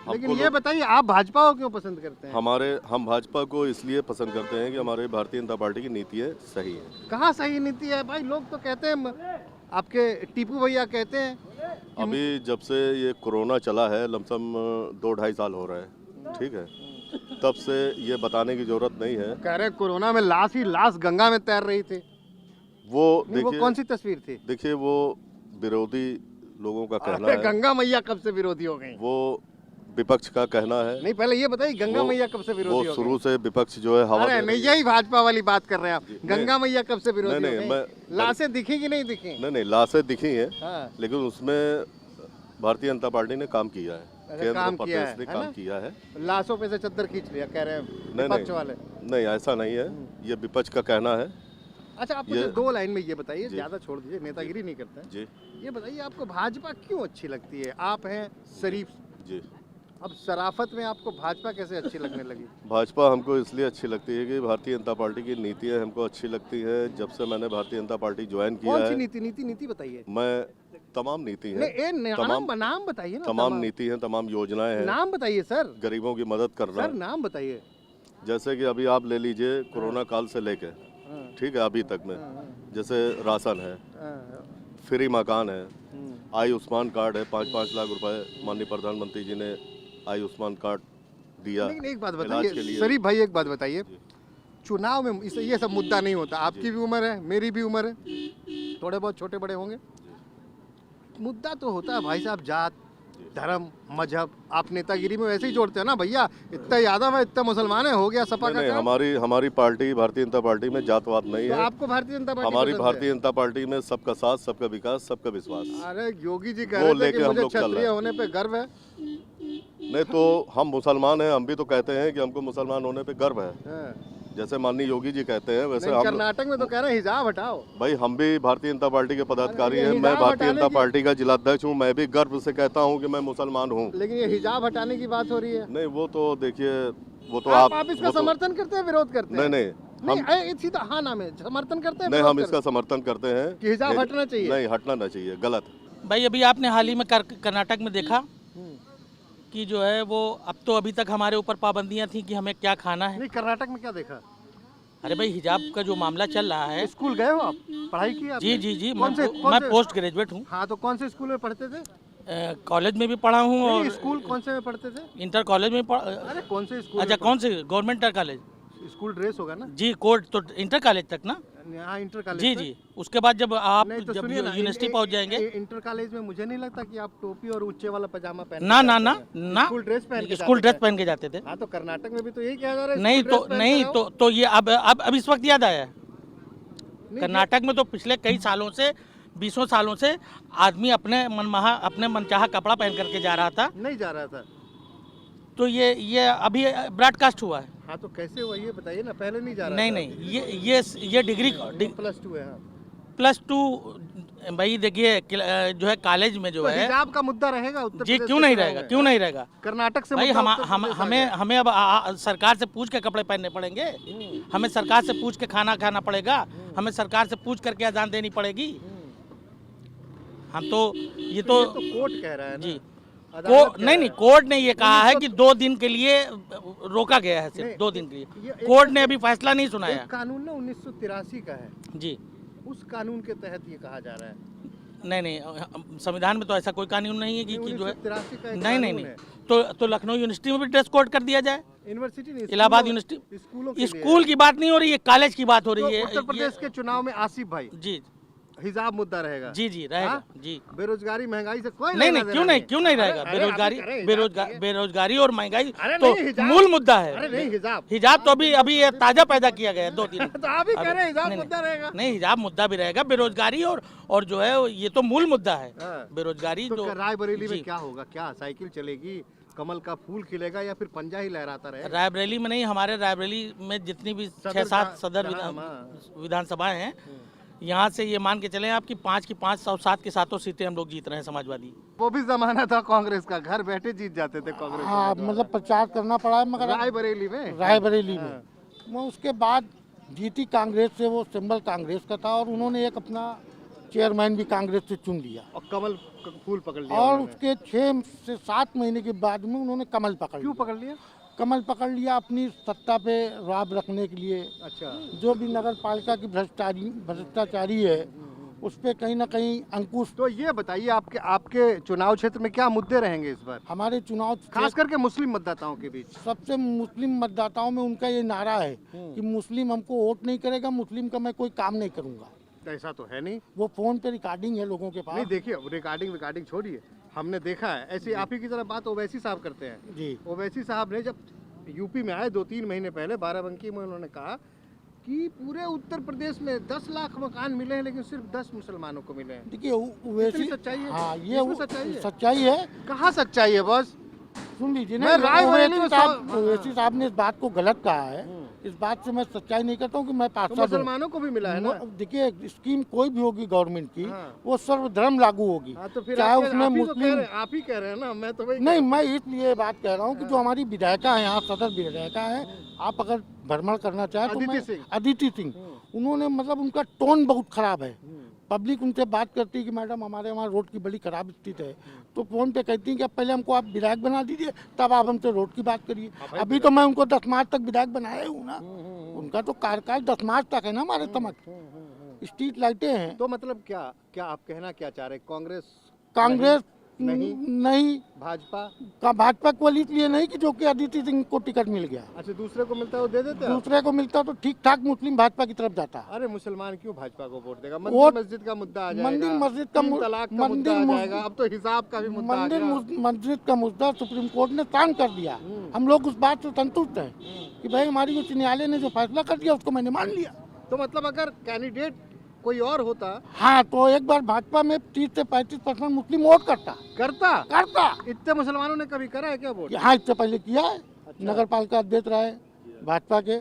Speaker 11: लेकिन ये बताइए, आप भाजपा को क्यों पसंद करते हैं?
Speaker 12: हम भाजपा को इसलिए पसंद करते हैं कि हमारे भारतीय जनता पार्टी की नीतियाँ सही है।
Speaker 11: कहाँ सही नीति है भाई? लोग तो कहते हैं, आपके टीपू भैया कहते हैं
Speaker 12: अभी जब से ये कोरोना चला है, लमसम 2-2.5 साल हो रहा है, ठीक है, तब से ये बताने की जरूरत नहीं है।
Speaker 11: कह रहे कोरोना में लाश ही लाश गंगा में तैर रही थी।
Speaker 12: वो देखिए,
Speaker 11: कौन सी तस्वीर थी?
Speaker 12: देखिए वो विरोधी लोगों का कहना है।
Speaker 11: गंगा मैया कब से विरोधी हो गई?
Speaker 12: वो विपक्ष का कहना है।
Speaker 11: नहीं, पहले ये बताइए, गंगा मैया कब से विरोधी हो गई?
Speaker 12: वो शुरू से विपक्ष जो है हवा।
Speaker 11: अरे नहीं, यही भाजपा वाली बात कर रहे हैं आप। गंगा मैया कब से विरोधी हो गई?
Speaker 12: मैं
Speaker 11: लाशें दिखी कि नहीं दिखी?
Speaker 12: नहीं, लाशें दिखी हैं,
Speaker 11: हाँ।
Speaker 12: लेकिन उसमें भारतीय जनता पार्टी ने काम किया है, केंद्र प्रदेश ने काम किया है।
Speaker 11: लाशों पे से चद्दर खींच लिया कह रहे हैं विपक्ष वाले।
Speaker 12: नहीं, ऐसा नहीं है, ये विपक्ष का कहना है।
Speaker 11: अच्छा, आप मुझे 2 लाइन में ये बताइए, ज्यादा छोड़ दीजिए, नेतागिरी नहीं करते हैं।
Speaker 12: जी,
Speaker 11: ये बताइए, आपको भाजपा क्यों अच्छी लगती है? आप हैं शरीफ
Speaker 12: जी,
Speaker 11: अब शराफत में आपको भाजपा कैसे अच्छी लगने लगी?
Speaker 12: भाजपा हमको इसलिए अच्छी लगती है कि भारतीय जनता पार्टी की नीतियाँ हमको अच्छी लगती है। जब से मैंने भारतीय जनता पार्टी ज्वाइन किया है।
Speaker 11: कौन सी नीति बताइए?
Speaker 12: मैं तमाम नीति है,
Speaker 11: नाम बताइए ना।
Speaker 12: तमाम नीति है, तमाम योजनाएं हैं।
Speaker 11: नाम बताइए सर।
Speaker 12: गरीबों की मदद करना।
Speaker 11: सर नाम बताइए।
Speaker 12: जैसे कि अभी आप ले लीजिए कोरोना काल से लेके, ठीक है, अभी तक में जैसे राशन है, फ्री मकान है, आयुष्मान कार्ड है, 5-5 लाख रुपए माननीय प्रधानमंत्री जी ने आयुष्मान कार्ड दिया।
Speaker 11: लेकिन एक बात
Speaker 12: इलाज के
Speaker 11: बताइए
Speaker 12: लिए।
Speaker 11: शरीफ भाई, एक बात बताइए, चुनाव में ये सब मुद्दा नहीं होता। आपकी भी उम्र है, मेरी भी उम्र है, थोड़े बहुत छोटे बड़े होंगे। मुद्दा तो होता है भाई साहब, जात, धर्म, मजहब। आप नेतागिरी में वैसे ही जोड़ते हो ना भैया, इतना यादव है, इतना मुसलमान है, हो गया सपा का
Speaker 12: नहीं,
Speaker 11: काम।
Speaker 12: हमारी पार्टी भारतीय जनता पार्टी में जातवाद नहीं
Speaker 11: तो
Speaker 12: है।
Speaker 11: आपको भारतीय जनता पार्टी
Speaker 12: हमारी
Speaker 11: पसंद
Speaker 12: भारतीय
Speaker 11: है?
Speaker 12: जनता पार्टी में सबका साथ, सबका विकास, सबका विश्वास।
Speaker 11: अरे योगी जी कह
Speaker 12: वो
Speaker 11: रहे थे कि
Speaker 12: लेके हम
Speaker 11: मुझे
Speaker 12: लोग चल रहे
Speaker 11: क्षत्रिय
Speaker 12: हैं।
Speaker 11: होने पे गर्व है।
Speaker 12: नहीं तो हम मुसलमान हैं, हम भी तो कहते हैं कि हमको मुसलमान होने पे गर्व है।
Speaker 11: हाँ।
Speaker 12: जैसे माननीय योगी जी कहते हैं वैसे
Speaker 11: नहीं,
Speaker 12: हम,
Speaker 11: कर्नाटक में तो कह रहे हैं हिजाब हटाओ।
Speaker 12: भाई हम भी भारतीय जनता पार्टी के पदाधिकारी
Speaker 11: अरे ये
Speaker 12: हैं। मैं
Speaker 11: हिजाब
Speaker 12: भारतीय
Speaker 11: हटाने
Speaker 12: जनता
Speaker 11: की-
Speaker 12: पार्टी का जिलाध्यक्ष हूँ। मैं भी गर्व से कहता हूँ कि मैं मुसलमान हूँ।
Speaker 11: लेकिन ये हिजाब हटाने की बात हो रही है।
Speaker 12: नहीं वो तो देखिए, वो तो
Speaker 11: आप इसका
Speaker 12: वो तो-
Speaker 11: समर्थन करते हैं, विरोध करते हैं?
Speaker 12: नहीं
Speaker 11: नहीं,
Speaker 12: हम
Speaker 11: सीधा हाँ नाम है, समर्थन करते हैं,
Speaker 12: नहीं
Speaker 11: विरोध
Speaker 12: हम
Speaker 11: करते
Speaker 12: इसका समर्थन करते हैं
Speaker 11: कि हिजाब हटना चाहिए।
Speaker 12: नहीं, हटना नहीं चाहिए, गलत।
Speaker 1: भाई अभी आपने हाल ही में कर्नाटक में देखा कि जो है वो, अब तो अभी तक हमारे ऊपर पाबंदियां थी कि हमें क्या खाना है।
Speaker 11: नहीं, कर्नाटक में क्या देखा?
Speaker 1: अरे भाई हिजाब का जो मामला चल रहा है।
Speaker 11: स्कूल गए हो आप, पढ़ाई की आपने?
Speaker 1: जी
Speaker 11: कौन से
Speaker 1: मैं पोस्ट ग्रेजुएट हूँ।
Speaker 11: हाँ, तो कौन से स्कूल में पढ़ते थे?
Speaker 1: कॉलेज में भी पढ़ा हूँ
Speaker 11: नहीं,
Speaker 1: और
Speaker 11: स्कूल कौन से में पढ़ते थे?
Speaker 1: इंटर कॉलेज में
Speaker 11: अरे कौन से स्कूल?
Speaker 1: अच्छा, कौन से? Government inter college.
Speaker 11: School dress होगा ना?
Speaker 1: जी, कोड तो इंटर कॉलेज तक ना।
Speaker 11: हाँ, इंटर कॉलेज
Speaker 1: जी
Speaker 11: तक?
Speaker 1: जी, उसके बाद जब आप
Speaker 11: नहीं, तो
Speaker 1: जब
Speaker 11: सुनिए ना,
Speaker 1: यूनिवर्सिटी पहुंच जाएंगे।
Speaker 11: इंटर कॉलेज में मुझे नहीं लगता कि आप टोपी और ऊंचे वाला पजामा पहन
Speaker 1: ना
Speaker 11: के
Speaker 1: ना
Speaker 11: जाते
Speaker 1: ना
Speaker 11: हैं।
Speaker 1: ना,
Speaker 11: स्कूल ड्रेस पहन के
Speaker 1: स्कूल
Speaker 11: जाते
Speaker 1: ड्रेस
Speaker 11: थे।
Speaker 1: पहन के जाते थे।
Speaker 11: हाँ, तो कर्नाटक में भी तो यही कहा जा रहा है,
Speaker 1: नहीं
Speaker 11: स्कूल
Speaker 1: तो
Speaker 11: ड्रेस पहन के
Speaker 1: नहीं
Speaker 11: जाओ।
Speaker 1: तो ये अब इस वक्त याद आया है। कर्नाटक में तो पिछले कई सालों से, 20 सालों से आदमी अपने मनचाहा कपड़ा पहन करके जा रहा था।
Speaker 11: नहीं जा रहा था।
Speaker 1: तो ये अभी ब्रॉडकास्ट हुआ है।
Speaker 11: हाँ, तो कैसे हुआ ये बताइए ना, पहले नहीं जा रहा
Speaker 1: नहीं
Speaker 11: था।
Speaker 1: नहीं, ये डिग्री
Speaker 11: +2 है। हाँ।
Speaker 1: +2 भाई देखिए, जो है कॉलेज में जो
Speaker 11: तो
Speaker 1: है
Speaker 11: हिजाब का मुद्दा रहेगा उत्तर
Speaker 1: जी,
Speaker 11: प्रदेश
Speaker 1: क्यों
Speaker 11: के
Speaker 1: नहीं
Speaker 11: चुनाव
Speaker 1: रहेगा,
Speaker 11: में?
Speaker 1: क्यों नहीं रहेगा?
Speaker 11: कर्नाटक से
Speaker 1: भाई
Speaker 11: मुद्दा
Speaker 1: हम
Speaker 11: उत्तर
Speaker 1: हम
Speaker 11: प्रदेश आ
Speaker 1: हमें
Speaker 11: गया।
Speaker 1: हमें अब सरकार से पूछ के कपड़े पहनने पड़ेंगे। हमें सरकार से पूछ के खाना खाना पड़ेगा। हमें सरकार से पूछ करके अजान देनी पड़ेगी। हम तो ये तो
Speaker 11: कोर्ट कह रहा है ना।
Speaker 1: जी,
Speaker 11: अदालत कह
Speaker 1: नहीं
Speaker 11: रहा
Speaker 1: नहीं,
Speaker 11: है।
Speaker 1: कोर्ट ने ये कहा है कि 2 दिन के लिए रोका गया है,
Speaker 11: नहीं,
Speaker 1: सिर्फ 2 दिन के
Speaker 11: ये
Speaker 1: लिए।
Speaker 11: एक-
Speaker 1: कोर्ट ने अभी फैसला नहीं सुनाया।
Speaker 11: एक कानून ना 1983 का है,
Speaker 1: जी,
Speaker 11: उस कानून के तहत ये कहा जा रहा है।
Speaker 1: नहीं, संविधान में तो ऐसा कोई कानून नहीं है कि जो है।
Speaker 11: 1983 का एक
Speaker 1: नहीं नहीं
Speaker 11: कानून
Speaker 1: नहीं,
Speaker 11: है।
Speaker 1: तो लखनऊ यूनिवर्सिटी में भी ड्रेस कोड कर दिया जाए।
Speaker 11: यूनिवर्सिटी नहीं,
Speaker 1: इलाहाबाद
Speaker 11: स्कूलों-
Speaker 1: यूनिवर्सिटी,
Speaker 11: स्कूलों के लिए
Speaker 1: स्कूल की बात नहीं हो रही है, कॉलेज की बात हो
Speaker 11: तो
Speaker 1: रही है।
Speaker 11: उत्तर प्रदेश के चुनाव में आसिफ भाई,
Speaker 1: जी
Speaker 11: हिजाब मुद्दा रहेगा।
Speaker 1: जी जी रहेगा।
Speaker 11: हाँ?
Speaker 1: जी,
Speaker 11: बेरोजगारी महंगाई से कोई
Speaker 1: नहीं
Speaker 11: लेना
Speaker 1: नहीं,
Speaker 11: देना
Speaker 1: क्यों नहीं, क्यों नहीं रहेगा?
Speaker 11: अरे,
Speaker 1: बेरोजगारी
Speaker 11: आप ही कह रहे हैं,
Speaker 1: बेरोजगारी और महंगाई
Speaker 11: अरे
Speaker 1: तो
Speaker 11: नहीं, हिजाब-
Speaker 1: मूल मुद्दा है।
Speaker 11: अरे नहीं, हिजाब।
Speaker 1: हिजाब तो अभी ये ताजा पैदा किया गया है 2-3।
Speaker 11: तो आप ही कह रहे हैं हिजाब
Speaker 1: नहीं,
Speaker 11: मुद्दा रहेगा।
Speaker 1: नहीं, हिजाब मुद्दा भी रहेगा। बेरोजगारी और जो है ये तो मूल मुद्दा है।
Speaker 11: हाँ।
Speaker 1: बेरोजगारी
Speaker 11: तो
Speaker 1: जो
Speaker 11: रायबरेली में
Speaker 1: जी।
Speaker 11: क्या होगा? क्या साइकिल चलेगी, कमल का फूल खिलेगा या फिर पंजा ही लहराता रहेगा?
Speaker 1: रायबरेली में नहीं, हमारे रायबरेली में जितनी भी
Speaker 11: सदर
Speaker 1: 6-7 सदर
Speaker 11: जहाँ हम,
Speaker 1: विधानसभाएं हैं, यहाँ से ये मान के चले आप कि 5 की 5 और 7 की 7 सीटें हम लोग जीत रहे हैं समाजवादी।
Speaker 11: वो भी जमाना था कांग्रेस का, घर बैठे जीत जाते थे कांग्रेस।
Speaker 6: हाँ, मतलब प्रचार करना पड़ा है, मगर
Speaker 11: रायबरेली में।
Speaker 6: रायबरेली में वो उसके बाद जीती कांग्रेस से, वो सिंबल कांग्रेस का था और उन्होंने एक अपना चेयरमैन भी कांग्रेस से चुन लिया
Speaker 11: और कमल का फूल पकड़ लिया
Speaker 6: और
Speaker 11: उन्होंने।
Speaker 6: उसके 6 से 7 महीने के बाद में उन्होंने कमल पकड़
Speaker 11: क्यों
Speaker 6: लिया।
Speaker 11: पकड़ लिया?
Speaker 6: कमल पकड़ लिया अपनी सत्ता पे राब रखने के लिए।
Speaker 11: अच्छा,
Speaker 6: जो भी नगर पालिका की भ्रष्टाचारी है उस पर कहीं ना कहीं अंकुश।
Speaker 11: तो ये बताइए आपके चुनाव क्षेत्र में क्या मुद्दे रहेंगे इस बार,
Speaker 6: हमारे चुनाव
Speaker 11: खास करके मुस्लिम मतदाताओं के बीच?
Speaker 6: सबसे मुस्लिम मतदाताओं में उनका ये नारा है कि मुस्लिम हमको वोट नहीं करेगा, मुस्लिम का मैं कोई काम नहीं करूंगा।
Speaker 11: ऐसा तो है नहीं।
Speaker 6: वो फोन पे रिकॉर्डिंग है लोगों के
Speaker 11: नहीं,
Speaker 6: पास।
Speaker 11: देखिए रिकॉर्डिंग छोड़िए, हमने देखा है। ऐसे आप ही की तरह बात ओवैसी साहब करते हैं।
Speaker 6: जी,
Speaker 11: ओवैसी साहब ने जब यूपी में आए 2-3 महीने पहले, बाराबंकी में, उन्होंने कहा कि पूरे उत्तर प्रदेश में 10 लाख मकान मिले हैं लेकिन सिर्फ 10 मुसलमानों को मिले हैं।
Speaker 6: देखिए वैसी
Speaker 11: इतनी सच्चाई है?
Speaker 6: हाँ,
Speaker 11: इसमें सच्चाई है?
Speaker 6: सच्चाई है।
Speaker 11: कहाँ सच्चाई है बॉस?
Speaker 6: सुन लीजिए
Speaker 11: मैं
Speaker 6: ना,
Speaker 11: रायबरेली में
Speaker 6: ओवैसी साहब ने इस बात को गलत कहा है। इस बात से मैं सच्चाई नहीं करता हूँ कि मैं
Speaker 11: तो
Speaker 6: पार्षद हूँ।
Speaker 11: मुसलमानों को भी मिला है ना।
Speaker 6: देखिए स्कीम कोई भी होगी गवर्नमेंट की,
Speaker 11: हाँ।
Speaker 6: वो सर्वधर्म लागू होगी।
Speaker 11: हाँ, तो फिर
Speaker 6: चाहे उसमें
Speaker 11: आप ही
Speaker 6: मुस्लिम,
Speaker 11: आप ही कह रहे हैं ना, मैं तो वही
Speaker 6: नहीं, मैं इसलिए बात कह रहा हूँ कि जो हमारी विधायिका है यहाँ, सदर विधायिका है, आप अगर भ्रमण करना चाहें तो
Speaker 11: अदिति
Speaker 6: मैं
Speaker 11: सिंह।
Speaker 6: अदिति सिंह, उन्होंने मतलब उनका टोन बहुत खराब है। पब्लिक उनसे बात करती है कि मैडम हमारे वहाँ रोड की बड़ी खराब स्थिति है, तो फ़ोन पे कहती हैं कि अब पहले हमको आप विधायक बना दीजिए, तब आप हमसे रोड की बात करिए। अभी तो मैं उनको 10 मार्च तक विधायक बनाया हूँ ना, उनका तो कार्यकाल 10 मार्च तक है ना हमारे समक्ष। स्ट्रीट लाइटें हैं।
Speaker 11: तो मतलब क्या आप कहना क्या चाह रहे हैं?
Speaker 6: कांग्रेस
Speaker 11: नहीं भाजपा
Speaker 6: का भाजपा को इसलिए नहीं कि जो कि अदिति सिंह को टिकट मिल गया।
Speaker 11: अच्छा, दूसरे को मिलता है वो दे देते हैं?
Speaker 6: दूसरे को मिलता तो ठीक ठाक मुस्लिम भाजपा की तरफ जाता।
Speaker 11: अरे मुसलमान क्यों भाजपा को वोट देगा?
Speaker 6: वोट-
Speaker 11: मंदिर मस्जिद का मुद्दा आ जाएगा,
Speaker 6: मंदिर मस्जिद का
Speaker 11: तीन तलाक का मुद्दा आ जाएगा, अब तो हिसाब का भी मुद्दा आ
Speaker 6: मंदिर
Speaker 11: गया।
Speaker 6: मस्जिद का मुद्दा सुप्रीम कोर्ट ने शांत कर दिया। हम लोग उस बात से संतुष्ट हैं कि भाई हमारी उच्च न्यायालय ने जो फैसला कर दिया उसको मैंने मान लिया।
Speaker 11: तो मतलब अगर कैंडिडेट कोई और होता
Speaker 6: हाँ तो एक बार भाजपा में 30 से 35% मुस्लिम वोट करता।
Speaker 11: इतने मुसलमानों ने कभी करा है क्या वोट?
Speaker 6: हाँ इससे पहले किया है। नगर पालिका अध्यक्ष रहे भाजपा के,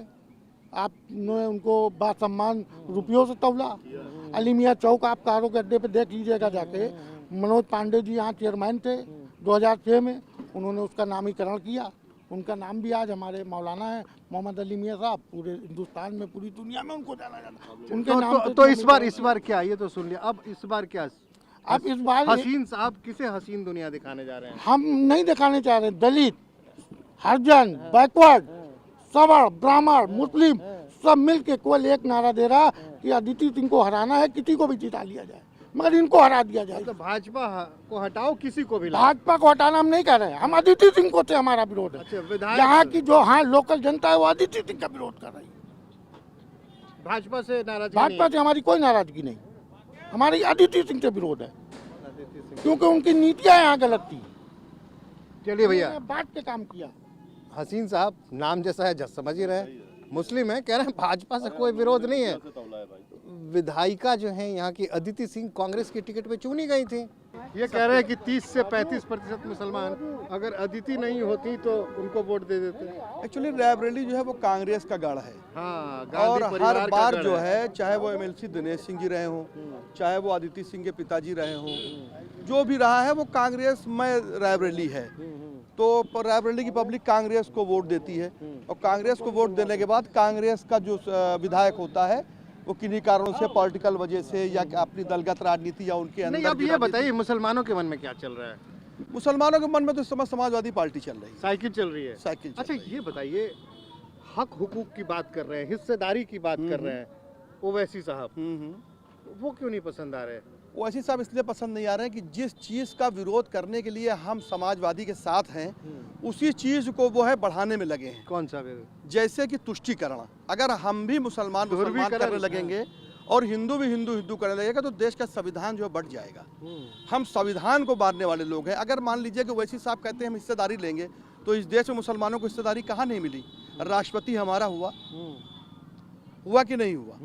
Speaker 6: आपने उनको बासम्मान रुपयों से तौला। अली मियाँ चौक आप कारों के अड्डे पे देख लीजिएगा जाके, मनोज पांडे जी यहाँ चेयरमैन थे 2006 में, उन्होंने उसका नामीकरण किया। उनका नाम भी आज हमारे मौलाना है मोहम्मद अली मियाँ साहब, पूरे हिंदुस्तान में पूरी दुनिया में उनको जाना जाता है उनके नाम पे।
Speaker 11: तो इस बार क्या, ये तो सुन लिया, अब इस बार क्या?
Speaker 6: अब इस बार
Speaker 11: हसीन साहब किसे हसीन दुनिया दिखाने जा रहे हैं?
Speaker 6: हम नहीं दिखाने चाह रहे। दलित, हरिजन, बैकवर्ड, सवर्ण, ब्राह्मण, मुस्लिम सब मिल के केवल एक नारा दे रहा कि अदिति सिंह को हराना है, किसी को भी जिता लिया जाए मगर इनको हरा दिया जाए।
Speaker 11: तो भाजपा को हटाओ, किसी को भी
Speaker 6: भाजपा को हटाना हम नहीं कह रहे हैं, हम अदिति सिंह को से हमारा विरोध है।
Speaker 11: अच्छा, विधायक
Speaker 6: यहाँ की जो हाँ लोकल जनता है वो अदिति सिंह का विरोध कर रही है।
Speaker 11: भाजपा से नाराजगी
Speaker 6: भाजपा से हमारी कोई नाराजगी नहीं, हमारी अदिति सिंह से विरोध है क्योंकि उनकी नीतियाँ यहाँ गलत थी।
Speaker 11: चलिए भैया,
Speaker 6: उन्होंने बांट के काम किया।
Speaker 11: हसीन साहब नाम जैसा है जज समझ ही रहे, मुस्लिम है, कह रहे हैं भाजपा से कोई विरोध नहीं है। विधायिका जो है यहाँ की अदिति सिंह कांग्रेस की टिकट पे चुनी गई थी। ये कह रहे हैं कि 30 से 35% मुसलमान अगर अदिति नहीं होती तो उनको वोट दे देते।
Speaker 13: एक्चुअली रायबरेली जो है वो कांग्रेस का गढ़ है।
Speaker 11: हाँ,
Speaker 13: और
Speaker 11: गांधी
Speaker 13: हर
Speaker 11: परिवार का
Speaker 13: बार
Speaker 11: गढ़
Speaker 13: जो है, चाहे वो एमएलसी दिनेश सिंह जी रहे हों, चाहे वो अदिति सिंह के पिताजी रहे हों, जो भी रहा है वो कांग्रेस में रायबरेली है। तो रायबरेली की पब्लिक कांग्रेस को वोट देती है और कांग्रेस को वोट देने के बाद कांग्रेस का जो विधायक होता है वो किन्हीं कारणों से, पॉलिटिकल वजह से या अपनी दलगत राजनीति या उनके अंदर।
Speaker 11: नहीं, अब ये बताइए मुसलमानों के मन में क्या चल रहा है?
Speaker 13: मुसलमानों के मन में तो इस समय समाजवादी पार्टी चल रही है,
Speaker 11: साइकिल चल रही है।
Speaker 13: साइकिल।
Speaker 11: अच्छा ये बताइए, हक हुकूक की बात कर रहे हैं, हिस्सेदारी की बात कर रहे हैं ओवैसी साहब, वो क्यों नहीं पसंद आ रहे?
Speaker 13: ओवैसी साहब इसलिए पसंद नहीं आ रहे हैं कि जिस चीज़ का विरोध करने के लिए हम समाजवादी के साथ हैं उसी चीज़ को वो है बढ़ाने में लगे हैं।
Speaker 11: कौन सा?
Speaker 13: जैसे कि तुष्टीकरण। अगर हम भी मुसलमान करने लगेंगे और हिंदू भी हिंदू करने लगेगा तो देश का संविधान जो है बढ़ जाएगा। हम संविधान को मानने वाले लोग हैं। अगर मान लीजिए कि ओवैसी साहब कहते हैं हम हिस्सेदारी लेंगे, तो इस देश में मुसलमानों को हिस्सेदारी कहाँ नहीं मिली? राष्ट्रपति हमारा हुआ कि नहीं हुआ?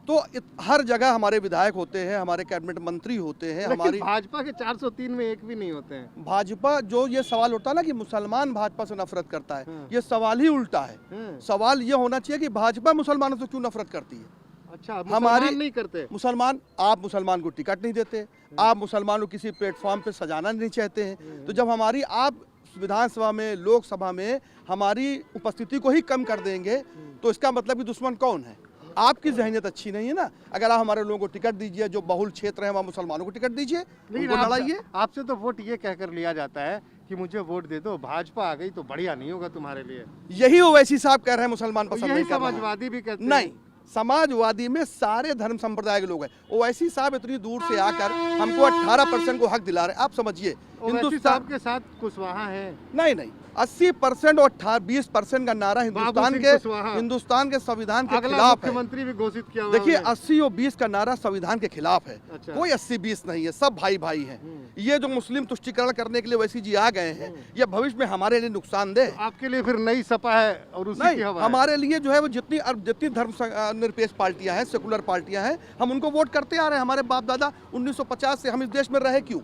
Speaker 13: तो हर जगह हमारे विधायक होते हैं, हमारे कैबिनेट मंत्री होते हैं। हमारी
Speaker 11: भाजपा के 403 में एक भी नहीं होते हैं।
Speaker 13: भाजपा जो ये सवाल उठता है ना कि मुसलमान भाजपा से नफरत करता है, ये सवाल ही उल्टा है। सवाल ये होना चाहिए कि भाजपा मुसलमानों से क्यों नफरत करती है?
Speaker 11: अच्छा,
Speaker 13: हमारी
Speaker 11: नहीं करते
Speaker 13: मुसलमान। आप मुसलमान को टिकट नहीं देते, आप मुसलमान को किसी प्लेटफॉर्म पे सजाना नहीं चाहते हैं। तो जब हमारी आप विधानसभा में, लोकसभा में हमारी उपस्थिति को ही कम कर देंगे तो इसका मतलब कि दुश्मन कौन है? आपकी जहनियत अच्छी नहीं है ना। अगर आप हमारे लोगों को टिकट दीजिए, जो बहुल क्षेत्र है वहाँ मुसलमानों को टिकट दीजिए, उनको लड़ाइए।
Speaker 11: आपसे तो वोट ये कहकर लिया जाता है कि मुझे वोट दे दो, भाजपा आ गई तो बढ़िया नहीं होगा तुम्हारे लिए।
Speaker 13: यही ओवैसी साहब कह रहे हैं मुसलमान पसंद नहीं कर रहे हैं।
Speaker 11: समाजवादी भी कहते हैं।
Speaker 13: नहीं, समाजवादी में सारे धर्म संप्रदाय के लोग हैं। ओवैसी साहब इतनी दूर से आकर हमको 18% को हक दिला रहे हैं। आप समझिए,
Speaker 11: हिंदुस्तान के साथ कुशवाहा है।
Speaker 13: नहीं, 80% और 20% का नारा हिंदुस्तान के संविधान के खिलाफ है।
Speaker 11: मुख्यमंत्री भी घोषित किया।
Speaker 13: देखिए 80 और 20 का नारा संविधान के खिलाफ है।
Speaker 11: अच्छा।
Speaker 13: कोई 80-20 नहीं है, सब भाई भाई हैं। ये जो मुस्लिम तुष्टीकरण करने के लिए वैसी जी आ गए हैं, ये भविष्य में हमारे लिए नुकसानदेह।
Speaker 11: आपके लिए फिर नई सपा है और उसी की हवा है।
Speaker 13: हमारे लिए जो है वो जितनी धर्म निरपेक्ष पार्टियां हैं, सेकुलर पार्टियां हैं, हम उनको वोट करते आ रहे हैं। हमारे बाप दादा 1950 से हम इस देश में रहे। क्यों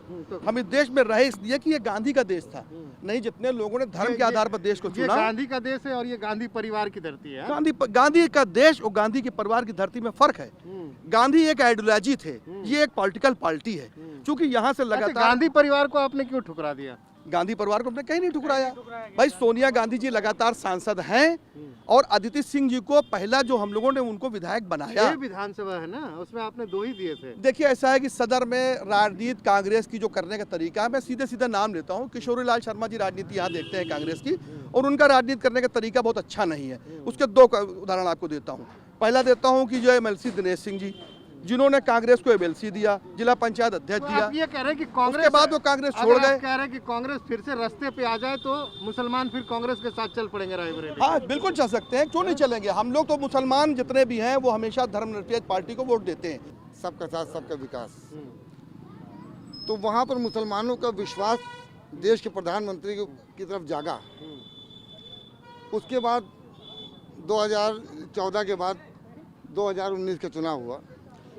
Speaker 13: हम इस देश में रहे? इसलिए कि ये गांधी का देश था। नहीं, जितने लोगों ने धर्म के आधार पर देश को चुना।
Speaker 11: ये गांधी का देश है और ये गांधी परिवार की धरती है।
Speaker 13: गांधी का देश और गांधी के परिवार की धरती में फर्क है। गांधी एक आइडियोलॉजी थे, ये एक पॉलिटिकल पार्टी है। क्योंकि यहाँ से लगातार
Speaker 11: गांधी परिवार को आपने क्यों ठुकरा दिया?
Speaker 13: गांधी परिवार को हमने कहीं नहीं ठुकराया भाई। सोनिया गांधी जी लगातार सांसद हैं और अदिति सिंह जी को पहला जो हम लोगों ने उनको विधायक बनाया,
Speaker 11: ये विधानसभा है ना, उसमें आपने 2 ही दिए थे।
Speaker 13: देखिए ऐसा है कि सदर में राजनीति कांग्रेस की जो करने का तरीका है, मैं सीधे सीधे नाम लेता हूँ, किशोरी लाल शर्मा जी राजनीति यहाँ देखते हैं कांग्रेस की, और उनका राजनीति करने का तरीका बहुत अच्छा नहीं है। उसके 2 उदाहरण आपको देता हूँ। पहला देता हूँ कि जो MLC दिनेश सिंह जी, जिन्होंने कांग्रेस को MLC दिया, जिला पंचायत अध्यक्ष दिया,
Speaker 11: आप ये कह रहे हैं कि कांग्रेस,
Speaker 13: उसके बाद वो कांग्रेस छोड़ गए।
Speaker 11: कह रहे हैं कि कांग्रेस फिर से रास्ते पे आ जाए तो मुसलमान फिर कांग्रेस के साथ चल पड़ेंगे रायबरेली।
Speaker 13: हाँ बिल्कुल चल सकते हैं, क्यों नहीं चलेंगे। हम लोग तो मुसलमान जितने भी हैं वो हमेशा धर्मनिरपेक्ष पार्टी को वोट देते हैं।
Speaker 14: सबका साथ सबका विकास, तो वहाँ पर मुसलमानों का विश्वास देश के प्रधानमंत्री की तरफ जागा। उसके बाद 2014 के बाद 2019 का चुनाव हुआ,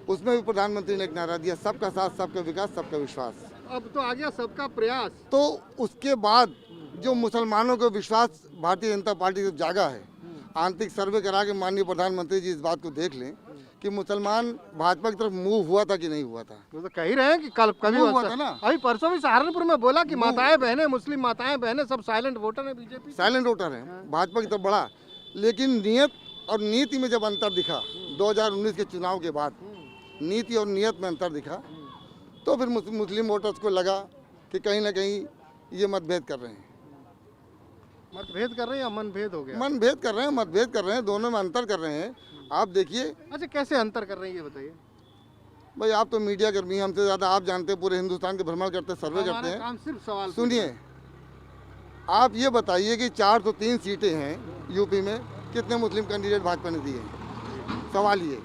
Speaker 14: उसमें भी प्रधानमंत्री ने एक नारा दिया, सबका साथ सबका विकास सबका विश्वास।
Speaker 11: अब तो आ गया सबका प्रयास।
Speaker 14: तो उसके बाद जो मुसलमानों का विश्वास भारतीय जनता पार्टी से जागा है, आंतरिक सर्वे करा के माननीय प्रधानमंत्री जी इस बात को देख लें कि मुसलमान भाजपा की तरफ मूव हुआ था कि नहीं हुआ था।
Speaker 11: वो तो कह ही रहे हैं कि कल कभी
Speaker 14: हुआ था ना।
Speaker 11: अभी परसों भी सहारनपुर में बोला कि माताएं बहनें, मुस्लिम माताएं बहनें सब साइलेंट वोटर है बीजेपी,
Speaker 14: साइलेंट वोटर हैं, भाजपा की तरफ बढ़ा। लेकिन नियत और नीति में जब अंतर दिखा 2019 के चुनाव के बाद, नीति और नियत में अंतर दिखा, तो फिर मुस्लिम वोटर्स को लगा कि कहीं ना कहीं ये मतभेद कर रहे हैं।
Speaker 11: मतभेद कर रहे हैं या मनभेद हो गया?
Speaker 14: मनभेद कर रहे हैं, मतभेद कर रहे हैं, दोनों में अंतर कर रहे हैं। आप देखिए।
Speaker 11: अच्छा, कैसे अंतर कर रहे हैं ये बताइए।
Speaker 14: भाई आप तो मीडिया कर्मी, हमसे ज़्यादा आप जानते हैं, पूरे हिंदुस्तान के भ्रमण करते हैं, सर्वे करते हैं।
Speaker 11: काम सिर्फ सवाल
Speaker 14: सुनिए, आप ये बताइए कि 403 सीटें हैं यूपी में, कितने मुस्लिम कैंडिडेट भाजपा ने दिए? सवाल ये,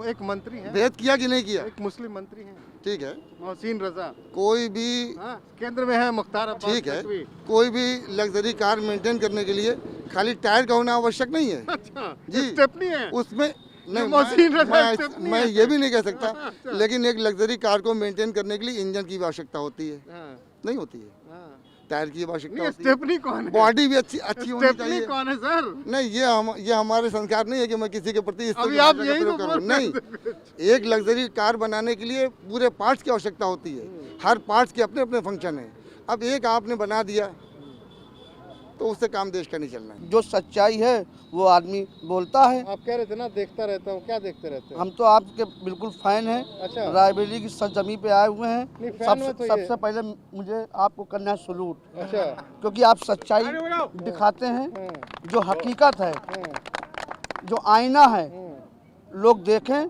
Speaker 11: एक मंत्री है,
Speaker 14: भेद किया कि नहीं किया?
Speaker 11: एक मुस्लिम मंत्री हैं,
Speaker 14: ठीक है,
Speaker 11: मोहसिन रजा।
Speaker 14: कोई भी
Speaker 11: केंद्र में है मुख्तार अब्बास,
Speaker 14: ठीक है, कोई भी लग्जरी कार मेंटेन करने के लिए खाली टायर का होना आवश्यक नहीं है।
Speaker 11: अच्छा,
Speaker 14: जी,
Speaker 11: स्टेपनी है
Speaker 14: उसमें नहीं। मैं ये भी नहीं कह सकता, लेकिन एक लग्जरी कार को मेंटेन करने के लिए इंजन की आवश्यकता होती है, नहीं होती है, टायर की आवश्यकता होती है।
Speaker 11: स्टेपनी कौन है?
Speaker 14: बॉडी भी अच्छी होनी चाहिए।
Speaker 11: कौन है सर?
Speaker 14: नहीं, ये हमारे संस्कार नहीं है कि मैं किसी के प्रति
Speaker 11: अभी आप यही तो बोल रहे हैं।
Speaker 14: नहीं, एक लग्जरी कार बनाने के लिए पूरे पार्ट्स की आवश्यकता होती है, हर पार्ट्स के अपने अपने फंक्शन है। अब एक आपने बना दिया तो उससे काम देश का नहीं चलना है।
Speaker 5: जो सच्चाई है वो आदमी बोलता है।
Speaker 11: आप कह रहे थे ना देखता रहता हूँ, क्या देखते रहते हैं?
Speaker 5: हम तो आपके बिल्कुल फैन हैं।
Speaker 11: अच्छा,
Speaker 5: रायबरेली की सरजमी पे आए हुए हैं। सबसे पहले मुझे आपको करना है सलूट।
Speaker 11: अच्छा,
Speaker 5: क्योंकि आप सच्चाई दिखाते हैं, जो हकीकत है, जो आईना है, लोग देखें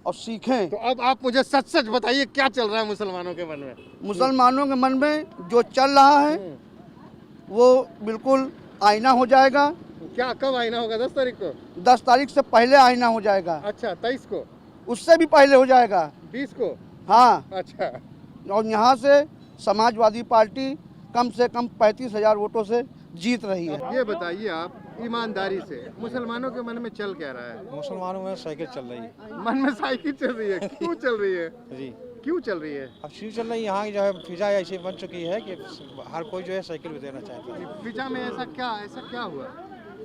Speaker 5: और सीखें।
Speaker 11: तो अब आप मुझे सच सच बताइए, क्या चल रहा है मुसलमानों के मन में?
Speaker 5: मुसलमानों के मन में जो चल रहा है वो बिल्कुल आईना हो जाएगा।
Speaker 11: क्या, कब आईना होगा? 10 तारीख को?
Speaker 5: 10 तारीख से पहले आईना हो जाएगा।
Speaker 11: अच्छा, 23 को?
Speaker 5: उससे भी पहले हो जाएगा।
Speaker 11: 20 को?
Speaker 5: हाँ।
Speaker 11: अच्छा।
Speaker 5: और यहाँ से समाजवादी पार्टी कम से कम 35,000 वोटों से जीत रही है।
Speaker 11: ये बताइए आप ईमानदारी से, मुसलमानों के मन में चल क्या रहा है?
Speaker 15: मुसलमानों में साइकिल चल रही है।
Speaker 11: मन में साइकिल चल रही है? क्यों चल रही है
Speaker 15: जी?
Speaker 11: क्यों चल रही है?
Speaker 15: अब क्यों चल रही है, यहाँ की जो है फिजा ऐसी बन चुकी है कि हर कोई जो है साइकिल भी देना चाहता है।
Speaker 11: फिजा में ऐसा क्या हुआ?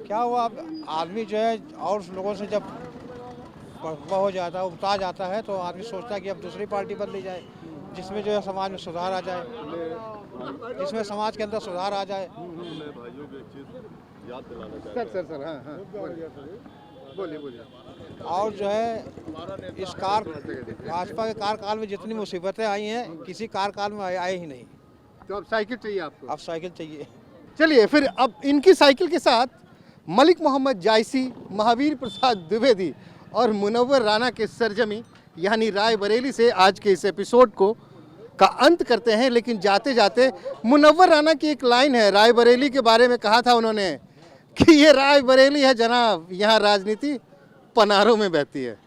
Speaker 15: क्या हुआ, अब आदमी जो है और लोगों से जब हो जाता है, उबता जाता है, तो आदमी सोचता है कि अब दूसरी पार्टी बदली जाए जिसमें जो है समाज में सुधार आ जाए, जिसमें समाज के अंदर सुधार आ जाए।
Speaker 11: सर हाँ, बोलिए।
Speaker 15: और जो है इस भाजपा के कार्यकाल में जितनी मुसीबतें आई हैं, किसी कार्यकाल में आई ही नहीं।
Speaker 11: तो अब साइकिल चाहिए आपको?
Speaker 15: अब साइकिल चाहिए।
Speaker 11: चलिए फिर अब इनकी साइकिल के साथ मलिक मोहम्मद जायसी, महावीर प्रसाद द्विवेदी और मुनव्वर राना के सरजमी यानी रायबरेली से आज के इस एपिसोड का अंत करते हैं। लेकिन जाते जाते मुनव्वर राना की एक लाइन है, रायबरेली के बारे में कहा था उन्होंने कि ये रायबरेली है जनाब, यहाँ राजनीति पनारों में बहती है।